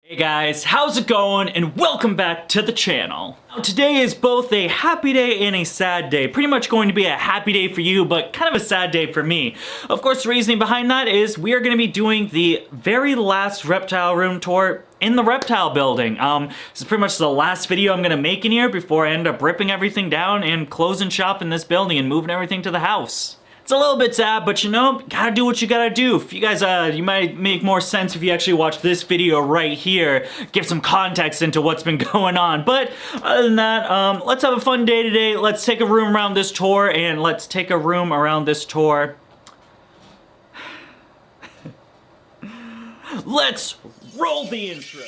Hey guys, how's it going? And welcome back to the channel. Now, today is both a happy day and a sad day. Pretty much going to be a happy day for you, but kind of a sad day for me. Of course, the reasoning behind that is we are going to be doing the very last reptile room tour in the reptile building. This is pretty much the last video I'm going to make in here before I end up ripping everything down and closing shop in this building and moving everything to the house. It's a little bit sad, but you know, gotta do what you gotta do. If you guys, you might make more sense if you actually watch this video right here, give some context into what's been going on. But other than that, let's have a fun day today. Let's take a room around this tour, and let's take a room around this tour. Let's roll the intro.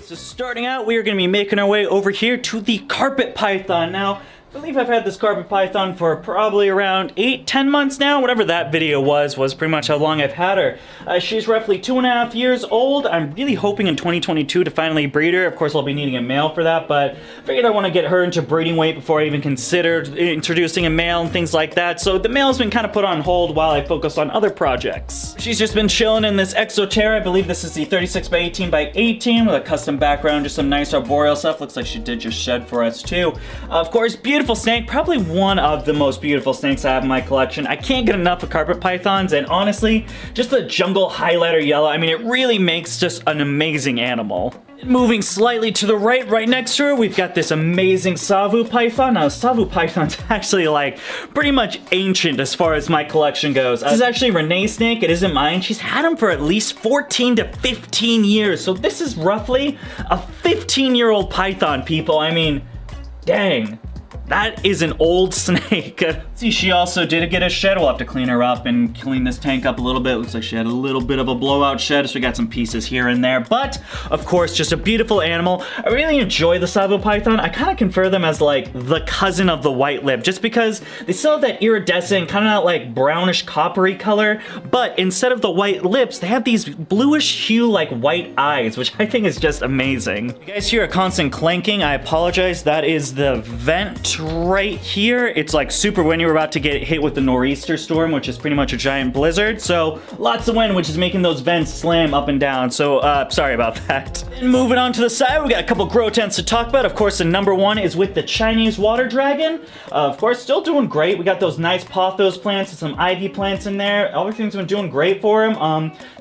So starting out, we are going to be making our way over here to the carpet python. Now, I believe I've had this carpet python for probably around 8-10 months now. Whatever that video was pretty much how long I've had her. She's roughly 2.5 years old. I'm really hoping in 2022 to finally breed her. Of course, I'll be needing a male for that, but I figured I want to get her into breeding weight before I even considered introducing a male and things like that. So the male's been kind of put on hold while I focus on other projects. She's just been chilling in this exo chair. I believe this is the 36 by 18 by 18 with a custom background, just some nice arboreal stuff. Looks like she did just shed for us too. Of course, beautiful snake, probably one of the most beautiful snakes I have in my collection. I can't get enough of carpet pythons, and honestly, just the jungle highlighter yellow, I mean, it really makes just an amazing animal. Moving slightly to the right next to her, we've got this amazing Savu python. Now, Savu python's actually like pretty much ancient as far as my collection goes. This is actually Renee's snake, it isn't mine. She's had him for at least 14 to 15 years, so this is roughly a 15-year-old python, people. I mean, dang. That is an old snake. See, she also did get a shed. We'll have to clean her up and clean this tank up a little bit. Looks like she had a little bit of a blowout shed, so we got some pieces here and there. But, of course, just a beautiful animal. I really enjoy the Savu python. I kind of consider them as, like, the cousin of the white lip, just because they still have that iridescent, kind of like brownish coppery color, but instead of the white lips, they have these bluish hue, like white eyes, which I think is just amazing. You guys hear a constant clanking. I apologize. That is the vent right here. It's like super windy. We're about to get hit with the nor'easter storm, which is pretty much a giant blizzard, so lots of wind, which is making those vents slam up and down, so sorry about that. And moving on to the side, we got a couple grow tents to talk about. Of course, the number one is with the Chinese water dragon. Of course, still doing great. We got those nice pothos plants and some ivy plants in there. Everything's been doing great for him.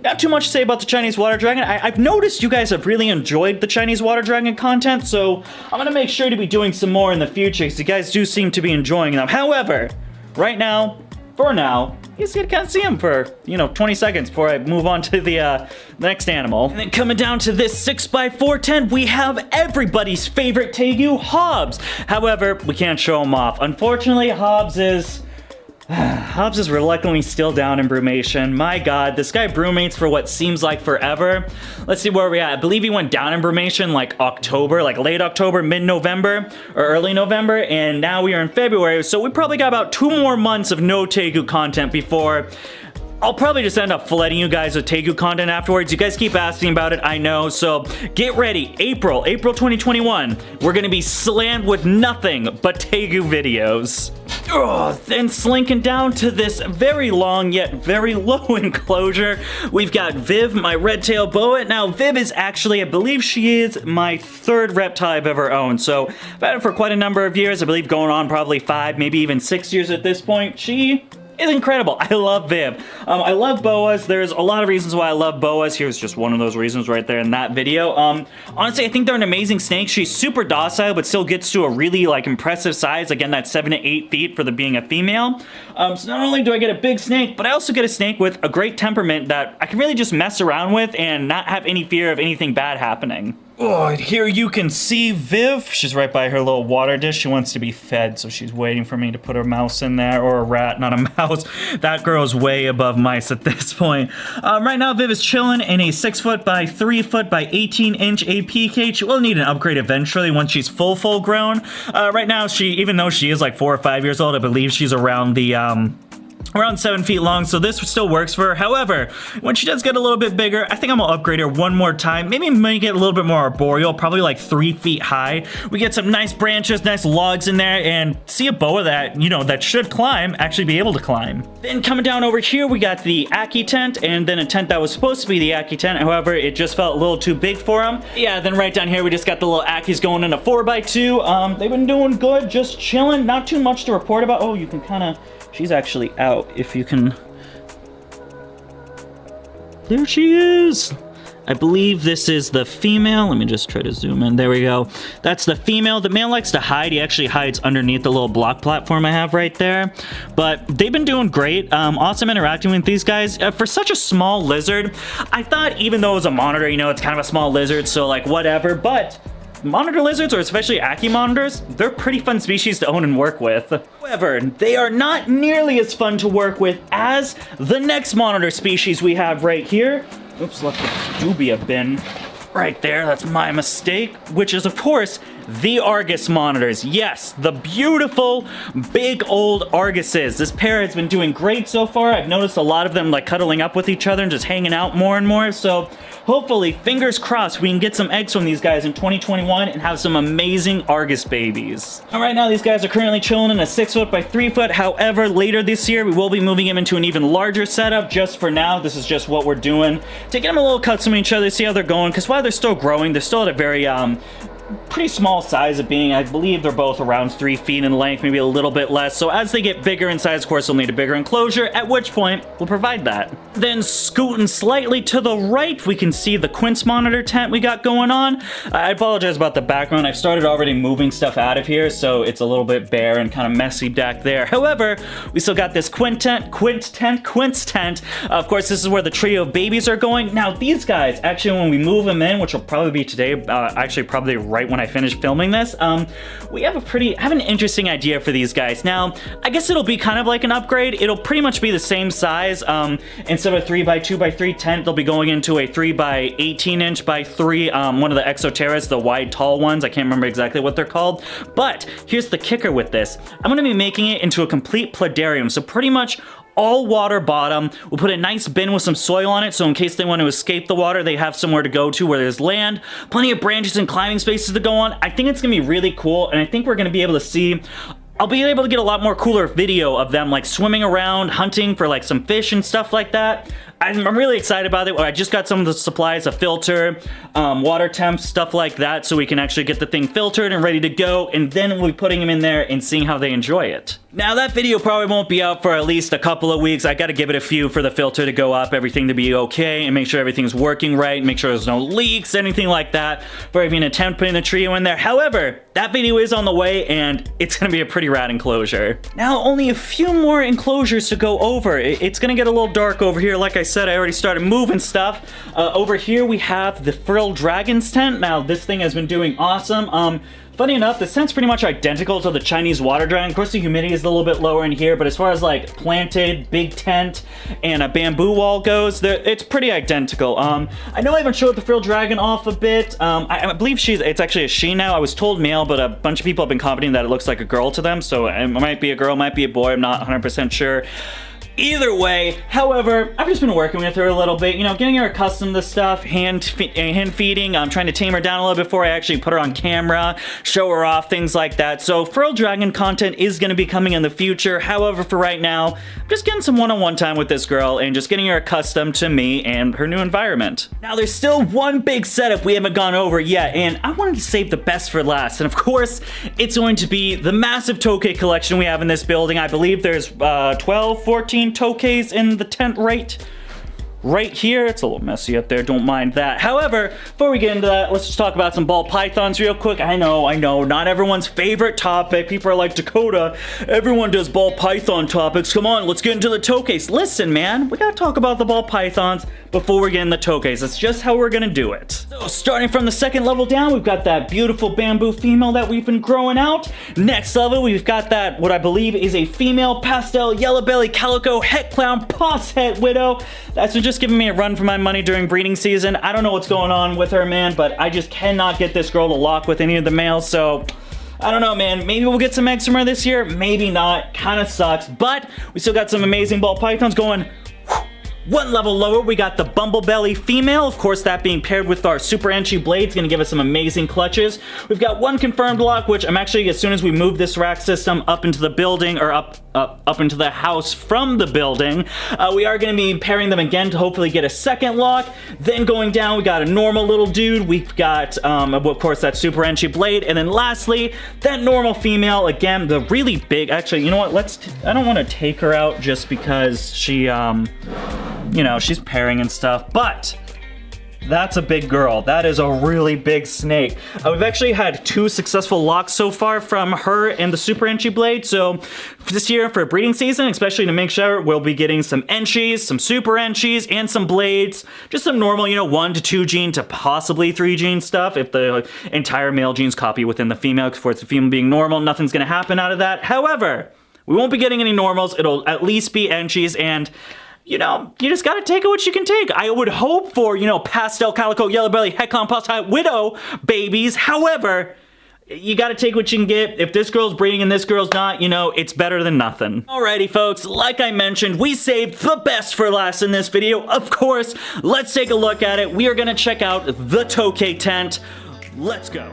Not too much to say about the Chinese water dragon. I've noticed you guys have really enjoyed the Chinese water dragon content, so I'm gonna make sure to be doing some more in the future, because you guys do seem to be enjoying them. However, right now, for now, you just get to kind of see them for, you know, 20 seconds before I move on to the next animal. And then coming down to this 6x4 tent, we have everybody's favorite Tegu, Hobbs. However, we can't show him off. Unfortunately, Hobbs is reluctantly still down in brumation. My god, this guy brumates for what seems like forever. Let's see where we're at. I believe he went down in brumation like October, like late October, mid-November, or early November, and now we are in February, so we probably got about 2 more months of no Tegu content before I'll probably just end up flooding you guys with Tegu content afterwards. You guys keep asking about it, I know, so get ready. April 2021, we're gonna be slammed with nothing but Tegu videos. Then slinking down to this very long yet very low enclosure, we've got Viv, my red-tailed boa. Now, Viv is actually, I believe she is my 3rd reptile I've ever owned, so I've had her for quite a number of years. I believe going on probably 5, maybe even 6 years at this point. She is incredible. I love Viv. I love boas. There's a lot of reasons why I love boas. Here's just one of those reasons right there in that video. Honestly, I think they're an amazing snake. She's super docile, but still gets to a really like impressive size. Again, that's 7 to 8 feet for being a female. So not only do I get a big snake, but I also get a snake with a great temperament that I can really just mess around with and not have any fear of anything bad happening. Oh, here you can see Viv. She's right by her little water dish. She wants to be fed, so she's waiting for me to put her mouse in there, or a rat, not a mouse. That girl's way above mice at this point. Right now, Viv is chilling in a 6 foot by 3 foot by 18 inch AP cage. She will need an upgrade eventually once she's full grown. Right now, even though she is like 4 or 5 years old, I believe she's around the around 7 feet long, so this still works for her. However, when she does get a little bit bigger, I think I'm gonna upgrade her one more time. Maybe make it a little bit more arboreal, probably like 3 feet high. We get some nice branches, nice logs in there, and see a boa that, you know, that should climb, actually be able to climb. Then coming down over here, we got the Ackie tent, and then a tent that was supposed to be the Ackie tent. However, it just felt a little too big for him. Yeah, then right down here, we just got the little Ackies going in a 4x2. They've been doing good, just chilling, not too much to report about. Oh, you can kind of... She's actually out, if you can... There she is! I believe this is the female. Let me just try to zoom in. There we go. That's the female. The male likes to hide. He actually hides underneath the little block platform I have right there. But they've been doing great. Awesome interacting with these guys. For such a small lizard, I thought even though it was a monitor, you know, it's kind of a small lizard, so like whatever, but... Monitor lizards, or especially Ackie monitors, they're pretty fun species to own and work with. However, they are not nearly as fun to work with as the next monitor species we have right here. Oops, left the dubia bin right there. That's my mistake. Which is, of course, the Argus monitors. Yes, the beautiful, big old Arguses. This pair has been doing great so far. I've noticed a lot of them like cuddling up with each other and just hanging out more and more. So hopefully, fingers crossed, we can get some eggs from these guys in 2021 and have some amazing Argus babies. All right, now these guys are currently chilling in a 6 foot by 3 foot. However, later this year, we will be moving them into an even larger setup. Just for now, this is just what we're doing to get them a little accustomed to each other, see how they're going. Because while they're still growing, they're still at a very pretty small size of being. I believe they're both around 3 feet in length, maybe a little bit less. So as they get bigger in size, of course, they'll need a bigger enclosure, at which point we'll provide that. Then scooting slightly to the right, we can see the Quince monitor tent we got going on. I apologize about the background. I've started already moving stuff out of here, so it's a little bit bare and kind of messy back there. However, we still got this Quince tent. Of course, this is where the trio of babies are going. Now, these guys, actually, when we move them in, which will probably be today, actually probably right when I finish filming this, we have an interesting idea for these guys. Now, I guess it'll be kind of like an upgrade. It'll pretty much be the same size. Instead of a 3x2x3 tent, they'll be going into a 3x18 inch by 3, one of the Exoterras, the wide, tall ones. I can't remember exactly what they're called. But here's the kicker with this. I'm going to be making it into a complete pladarium. So pretty much all water bottom. We'll put a nice bin with some soil on it, so in case they want to escape the water, they have somewhere to go to where there's land, plenty of branches and climbing spaces to go on. I think it's gonna be really cool, and I think we're gonna be able to see, I'll be able to get a lot more cooler video of them like swimming around, hunting for like some fish and stuff like that. I'm really excited about it. I just got some of the supplies, a filter, water temps, stuff like that, so we can actually get the thing filtered and ready to go, and then we'll be putting them in there and seeing how they enjoy it. Now, that video probably won't be out for at least a couple of weeks. I gotta give it a few for the filter to go up, everything to be okay, and make sure everything's working right, make sure there's no leaks, anything like that, for even attempt putting the trio in there. However, that video is on the way, and it's gonna be a pretty rad enclosure. Now, only a few more enclosures to go over. It's gonna get a little dark over here. Like I said, I already started moving stuff. Over here, we have the Frill Dragon's tent. Now, this thing has been doing awesome. Funny enough, the tent's pretty much identical to the Chinese water dragon. Of course, the humidity is a little bit lower in here, but as far as like planted, big tent, and a bamboo wall goes, it's pretty identical. I know I haven't showed the Frill Dragon off a bit. I believe it's actually a she now. I was told male, but a bunch of people have been commenting that it looks like a girl to them, so it might be a girl, might be a boy, I'm not 100% sure. Either way, however, I've just been working with her a little bit, you know, getting her accustomed to stuff, hand feeding. I'm trying to tame her down a little before I actually put her on camera, show her off, things like that. So Frill Dragon content is going to be coming in the future. However, for right now, I'm just getting some one-on-one time with this girl and just getting her accustomed to me and her new environment. Now, there's still one big setup we haven't gone over yet, and I wanted to save the best for last. And of course, it's going to be the massive Tokay collection we have in this building. I believe there's 12, 14 Tokays in the tent right here. It's a little messy up there, don't mind that. However, before we get into that, let's just talk about some ball pythons real quick. I know, not everyone's favorite topic. People are like, Dakota, everyone does ball python topics. Come on, let's get into the Tokays. Listen, man, we gotta talk about the ball pythons before we get in the Tokays. That's just how we're gonna do it. So, starting from the second level down, we've got that beautiful bamboo female that we've been growing out. Next level, we've got that, what I believe is a female pastel yellow belly calico het clown pos het widow. That's been just giving me a run for my money during breeding season. I don't know what's going on with her, man, but I just cannot get this girl to lock with any of the males, so I don't know, man. Maybe we'll get some eggs from her this year. Maybe not. Kind of sucks. But we still got some amazing ball pythons going. One level lower, we got the Bumblebelly female. Of course, that being paired with our Super Enchi blades, gonna give us some amazing clutches. We've got one confirmed lock, which I'm actually, as soon as we move this rack system up into the building, or up into the house from the building, we are gonna be pairing them again to hopefully get a second lock. Then going down, we got a normal little dude. We've got, of course, that Super Enchi blade. And then lastly, that normal female. Again, the really big, actually, you know what? I don't wanna take her out just because she, you know, she's pairing and stuff, but that's a big girl. That is a really big snake. We've actually had 2 successful locks so far from her and the Super Enchi blade. So this year for breeding season, especially to make sure, we'll be getting some Enchis, some Super Enchis, and some blades. Just some normal, you know, 1 to 2 gene to possibly 3 gene stuff. If the entire male genes copy within the female, for it's the female being normal, nothing's gonna happen out of that. However, we won't be getting any normals. It'll at least be Enchis, and you know, you just gotta take it what you can take. I would hope for, you know, pastel, calico, yellow belly, heckon, pastime, widow babies. However, you gotta take what you can get. If this girl's breeding and this girl's not, you know, it's better than nothing. Alrighty, folks, like I mentioned, we saved the best for last in this video. Of course, let's take a look at it. We are gonna check out the Tokay tent. Let's go.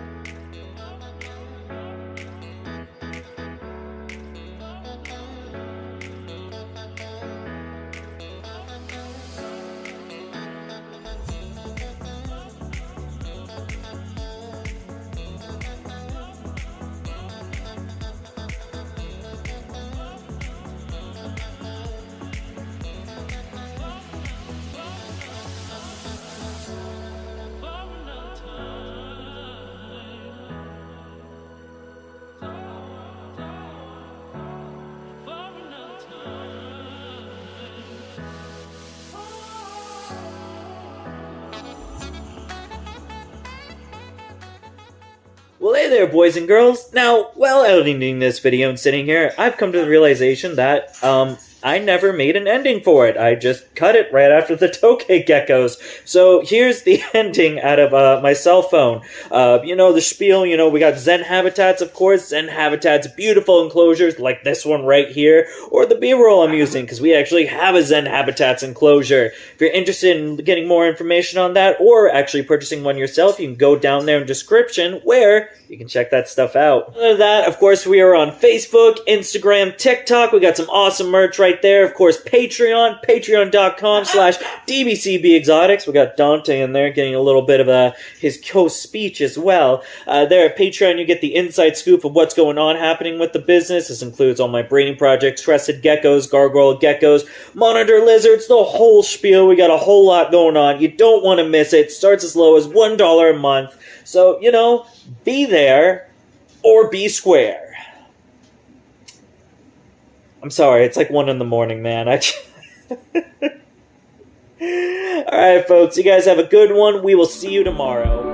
Well, hey there, boys and girls. Now, while editing this video and sitting here, I've come to the realization that, I never made an ending for it. I just cut it right after the Tokay geckos. So here's the ending out of my cell phone. You know, the spiel, you know, we got Zen habitats, of course. Zen habitats, beautiful enclosures like this one right here. Or the B-roll I'm using, because we actually have a Zen habitats enclosure. If you're interested in getting more information on that, or actually purchasing one yourself, you can go down there in the description where you can check that stuff out. Other than that, of course, we are on Facebook, Instagram, TikTok. We got some awesome merch right there. Of course, Patreon, patreon.com/DBCBExotics. We got Dante in there getting a little bit of his co-speech as well. There at Patreon, you get the inside scoop of what's going on happening with the business. This includes all my breeding projects, crested geckos, gargoyle geckos, monitor lizards, the whole spiel. We got a whole lot going on. You don't want to miss it. Starts as low as $1 a month. So, you know, be there or be square. I'm sorry, it's like 1 in the morning, man. Alright, folks, you guys have a good one. We will see you tomorrow.